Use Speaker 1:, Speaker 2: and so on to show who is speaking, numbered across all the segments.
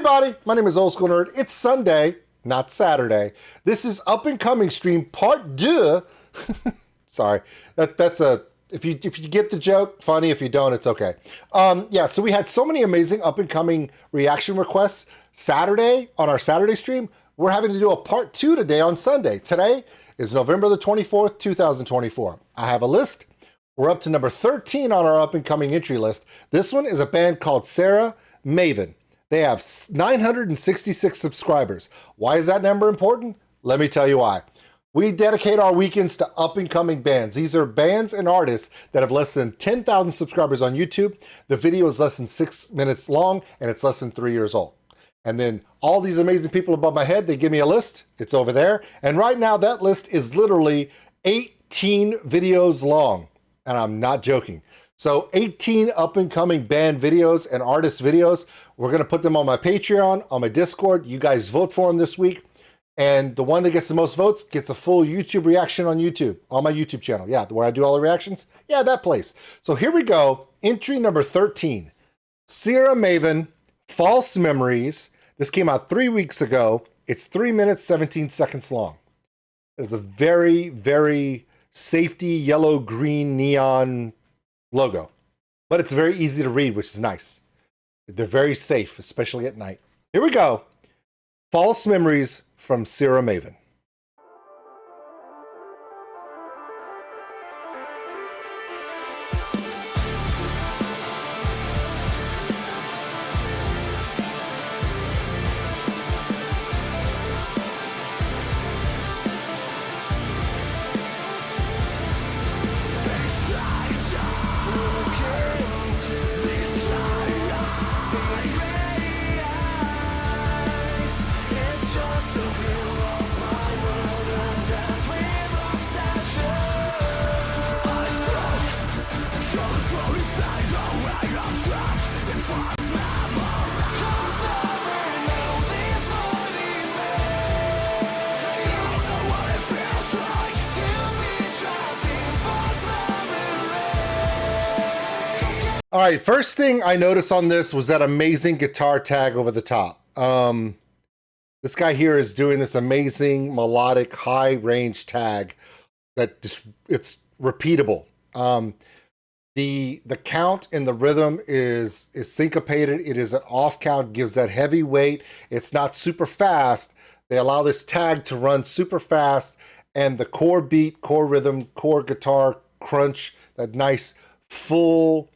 Speaker 1: everybody, my name is OldSkuleNerd. It's Sunday, not Saturday. This is Up and Coming Stream Part 2. Sorry, that's a, if you get the joke, funny. If you don't, it's okay. Yeah, so we had so many amazing up and coming reaction requests Saturday on our Saturday stream. We're having to do a Part 2 today on Sunday. Today is November the 24th, 2024. I have a list. We're up to number 13 on our up and coming entry list. This one is a band called CERA MAVEN. They have 966 subscribers. Why is that number important? Let me tell you why. We dedicate our weekends to up-and-coming bands. These are bands and artists that have less than 10,000 subscribers on YouTube. The video is less than 6 minutes long, and it's less than 3 years old. And then all these amazing people above my head, they give me a list. It's over there. And right now, that list is literally 18 videos long. And I'm not joking. So 18 up-and-coming band videos and artist videos. We're going to put them on my Patreon, on my Discord. You guys vote for them this week. And the one that gets the most votes gets a full YouTube reaction on YouTube, on my YouTube channel. Yeah, where I do all the reactions. Yeah, that place. So here we go. Entry number 13. CERA MAVEN, False Memories. This came out 3 weeks ago. It's 3 minutes, 17 seconds long. It's a very, very safety yellow, green, neon logo. But it's very easy to read, which is nice. They're very safe, especially at night. Here we go. False Memories from CERA MAVEN. All right, first thing I noticed on this was that amazing guitar tag over the top. This guy here is doing this amazing melodic high range tag that just, it's repeatable. The count and the rhythm is syncopated. It is an off count, gives that heavy weight. It's not super fast. They allow this tag to run super fast, and the core beat, core rhythm, core guitar crunch, that nice full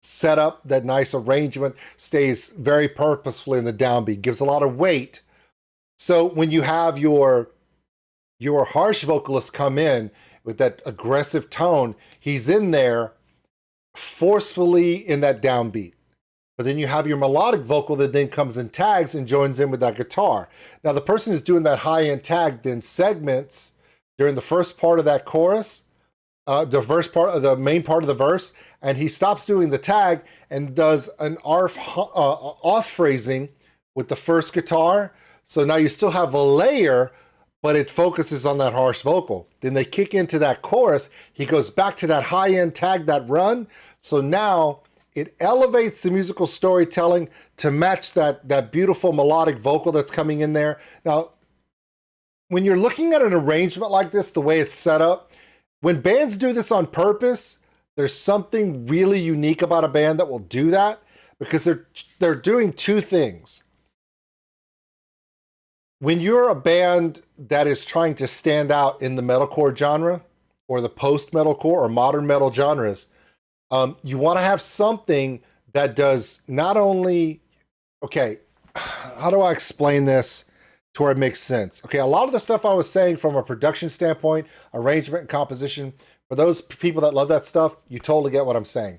Speaker 1: setup, that nice arrangement stays very purposefully in the downbeat, gives a lot of weight. So when you have your harsh vocalist come in with that aggressive tone, he's in there forcefully in that downbeat. But then you have your melodic vocal that then comes in tags and joins in with that guitar. Now the person who's doing that high-end tag then segments during the first part of that chorus, the main part of the verse, and he stops doing the tag and does an off phrasing with the first guitar. So now you still have a layer, but it focuses on that harsh vocal. Then they kick into that chorus. He goes back to that high-end tag, that run. So now it elevates the musical storytelling to match that beautiful melodic vocal that's coming in there. Now, when you're looking at an arrangement like this, the way it's set up, when bands do this on purpose, there's something really unique about a band that will do that, because they're doing two things. When you're a band that is trying to stand out in the metalcore genre or the post-metalcore or modern metal genres, you want to have something that does not only, okay, how do I explain this to where it makes sense? Okay, a lot of the stuff I was saying from a production standpoint, arrangement and composition, for those people that love that stuff, you totally get what I'm saying.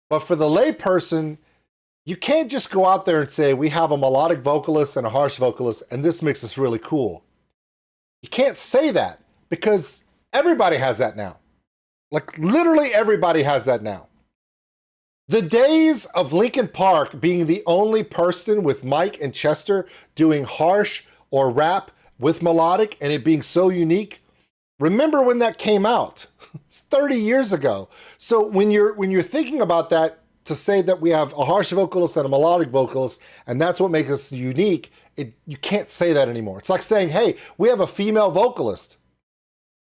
Speaker 1: But for the lay person, you can't just go out there and say, we have a melodic vocalist and a harsh vocalist, and this makes us really cool. You can't say that, because everybody has that now. Like literally everybody has that now. The days of Linkin Park being the only person with Mike and Chester doing harsh or rap with melodic and it being so unique, remember when that came out? It's 30 years ago. So when you're thinking about that to say that we have a harsh vocalist and a melodic vocalist, and that's what makes us unique, you can't say that anymore. It's like saying, hey, we have a female vocalist.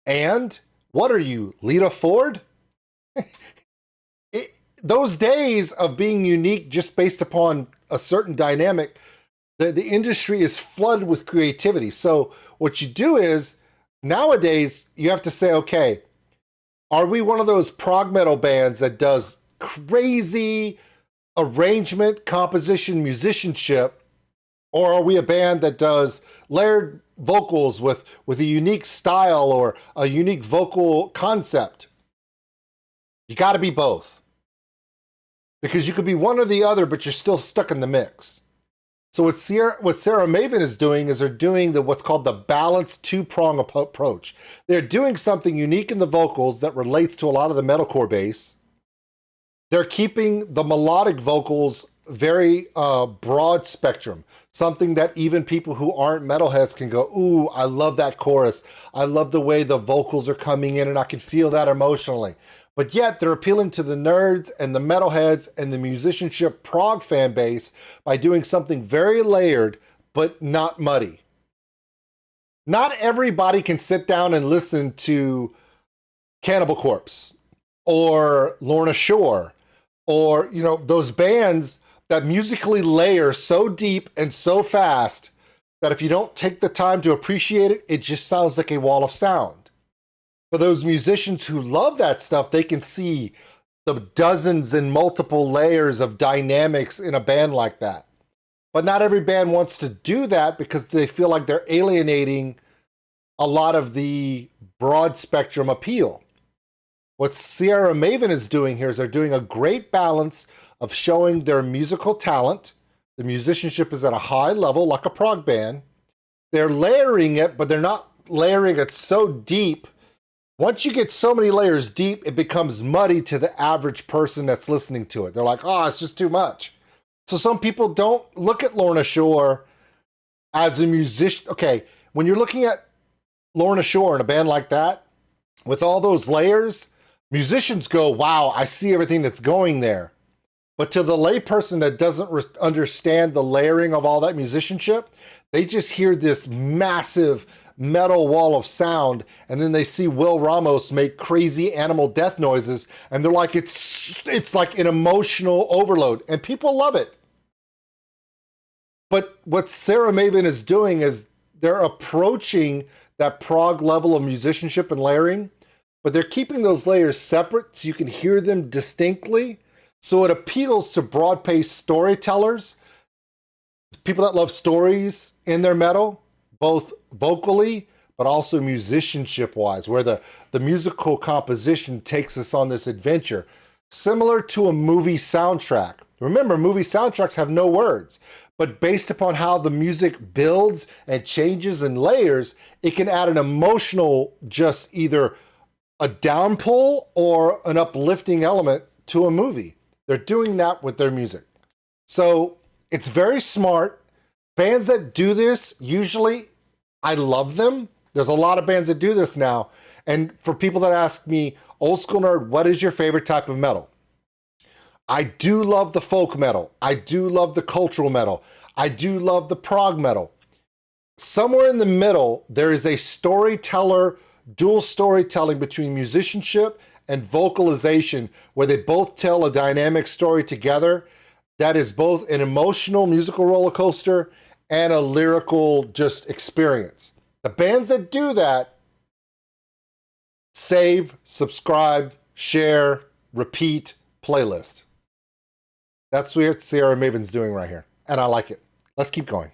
Speaker 1: And what are you, Lita Ford? Those days of being unique just based upon a certain dynamic, the industry is flooded with creativity. So what you do is, nowadays, you have to say, okay, are we one of those prog metal bands that does crazy arrangement, composition, musicianship, or are we a band that does layered vocals with a unique style or a unique vocal concept? You got to be both. Because you could be one or the other, but you're still stuck in the mix. So what CERA Maven is doing is they're doing what's called the balanced two-prong approach. They're doing something unique in the vocals that relates to a lot of the metalcore bass. They're keeping the melodic vocals very broad spectrum, something that even people who aren't metalheads can go, ooh, I love that chorus. I love the way the vocals are coming in and I can feel that emotionally. But yet they're appealing to the nerds and the metalheads and the musicianship prog fan base by doing something very layered, but not muddy. Not everybody can sit down and listen to Cannibal Corpse or Lorna Shore or, you know, those bands that musically layer so deep and so fast that if you don't take the time to appreciate it, it just sounds like a wall of sound. For those musicians who love that stuff, they can see the dozens and multiple layers of dynamics in a band like that. But not every band wants to do that because they feel like they're alienating a lot of the broad spectrum appeal. What CERA Maven is doing here is they're doing a great balance of showing their musical talent. The musicianship is at a high level, like a prog band. They're layering it, but they're not layering it so deep. Once you get so many layers deep, it becomes muddy to the average person that's listening to it. They're like, oh, it's just too much. So some people don't look at Lorna Shore as a musician. Okay, when you're looking at Lorna Shore in a band like that, with all those layers, musicians go, wow, I see everything that's going there. But to the layperson that doesn't understand the layering of all that musicianship, they just hear this massive metal wall of sound, and then they see Will Ramos make crazy animal death noises, and they're like, it's like an emotional overload, and people love it. But what CERA Maven is doing is they're approaching that prog level of musicianship and layering, but they're keeping those layers separate so you can hear them distinctly, so it appeals to broad-based storytellers, people that love stories in their metal, both vocally, but also musicianship-wise, where the musical composition takes us on this adventure, similar to a movie soundtrack. Remember, movie soundtracks have no words, but based upon how the music builds and changes and layers, it can add an emotional, just either a downpull or an uplifting element to a movie. They're doing that with their music. So it's very smart. Bands that do this, usually, I love them. There's a lot of bands that do this now. And for people that ask me, Old School Nerd, what is your favorite type of metal? I do love the folk metal. I do love the cultural metal. I do love the prog metal. Somewhere in the middle, there is a storyteller, dual storytelling between musicianship and vocalization, where they both tell a dynamic story together that is both an emotional musical roller coaster and a lyrical just experience. The bands that do that, save, subscribe, share, repeat, playlist. That's what CERA Maven's doing right here. And I like it. Let's keep going.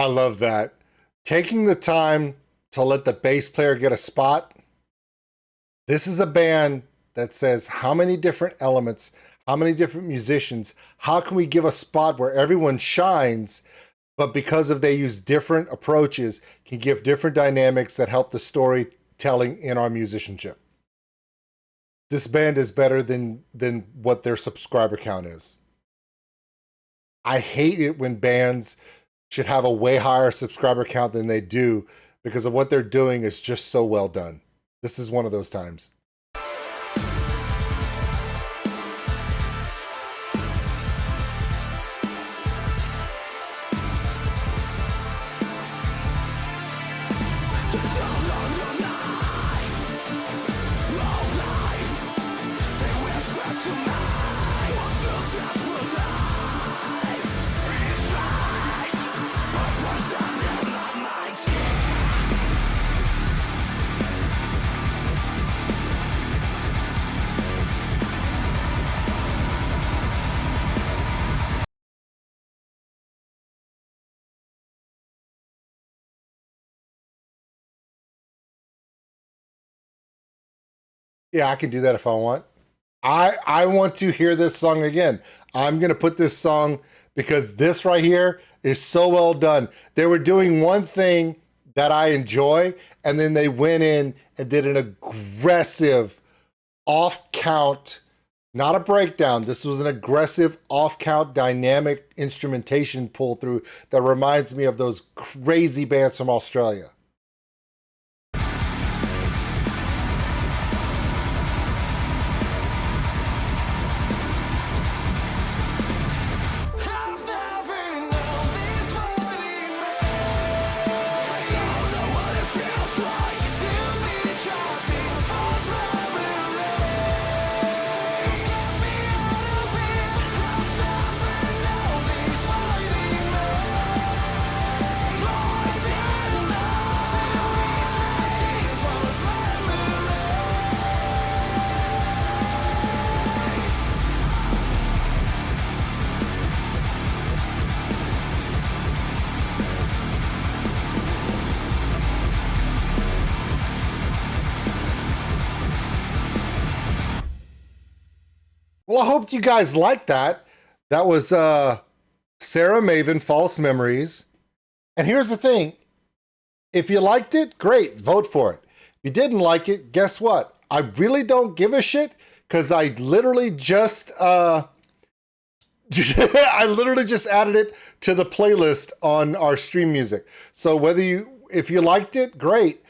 Speaker 1: I love that. Taking the time to let the bass player get a spot. This is a band that says how many different elements, how many different musicians, how can we give a spot where everyone shines, but because of they use different approaches, can give different dynamics that help the storytelling in our musicianship. This band is better than what their subscriber count is. I hate it when bands should have a way higher subscriber count than they do because of what they're doing is just so well done. This is one of those times. Yeah, I can do that if I want. I want to hear this song again. I'm going to put this song because this right here is so well done. They were doing one thing that I enjoy, and then they went in and did an aggressive off-count, not a breakdown. This was an aggressive off-count dynamic instrumentation pull through that reminds me of those crazy bands from Australia. Well, I hope you guys liked that. That was CERA Maven, False Memories. And here's the thing. If you liked it, great, vote for it. If you didn't like it, guess what? I really don't give a shit because I literally just I literally just added it to the playlist on our stream music. So if you liked it, great,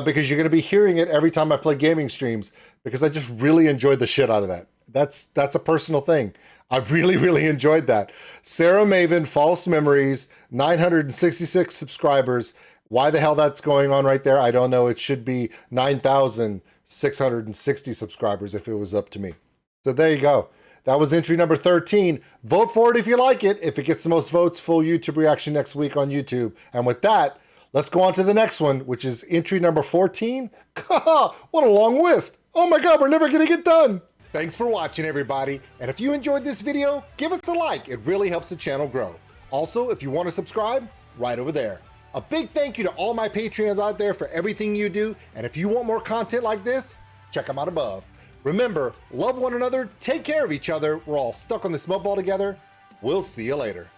Speaker 1: because you're going to be hearing it every time I play gaming streams because I just really enjoyed the shit out of that. That's a personal thing. I really enjoyed that. CERA Maven, False Memories, 966 subscribers. Why the hell that's going on right there, I don't know. It should be 9,660 subscribers if it was up to me. So there you go. That was entry number 13. Vote for it if you like it. If it gets the most votes, full YouTube reaction next week on YouTube. And with that, let's go on to the next one, which is entry number 14. What a long list. Oh my God, we're never going to get done. Thanks for watching, everybody. And if you enjoyed this video, give us a like. It really helps the channel grow. Also, if you want to subscribe, right over there. A big thank you to all my Patreons out there for everything you do. And if you want more content like this, check them out above. Remember, love one another, take care of each other. We're all stuck on this mud ball together. We'll see you later.